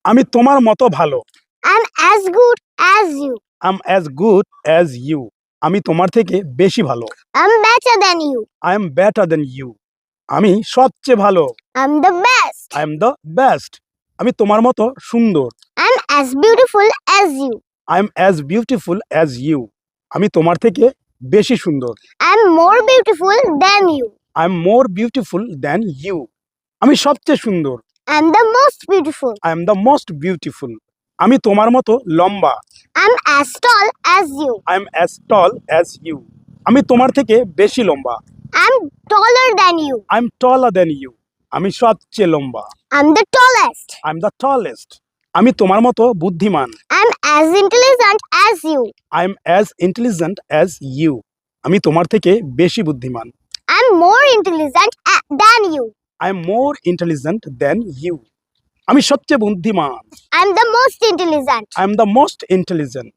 আমি তোমার মতো ভালো। I'm as good as you. I'm as good as you. আমি তোমার থেকে বেশি ভালো। I'm better than you. I am better than you. আমি সবচেয়ে ভালো। I'm the best. I am the best. আমি তোমার মতো সুন্দর। I'm as beautiful as you. I am as beautiful as you. আমি তোমার থেকে বেশি সুন্দর। I'm more beautiful than you. I am more beautiful than you. আমি সবচেয়ে সুন্দর। I'm the most beautiful. I am the most beautiful. আমি তোমার মতো লম্বা। I'm as tall as you. I am as tall as you. আমি তোমার থেকে বেশি লম্বা। I'm taller than you. I am taller than you. আমি সবচেয়ে লম্বা। I'm the tallest. I am the tallest. আমি তোমার মতো বুদ্ধিমান। I'm as intelligent as you. I am as intelligent as you. আমি তোমার থেকে বেশি বুদ্ধিমান। I'm more intelligent than you. I am more intelligent than you. আমি সবচেয়ে বুদ্ধিমান। I'm the most intelligent. I am the most intelligent.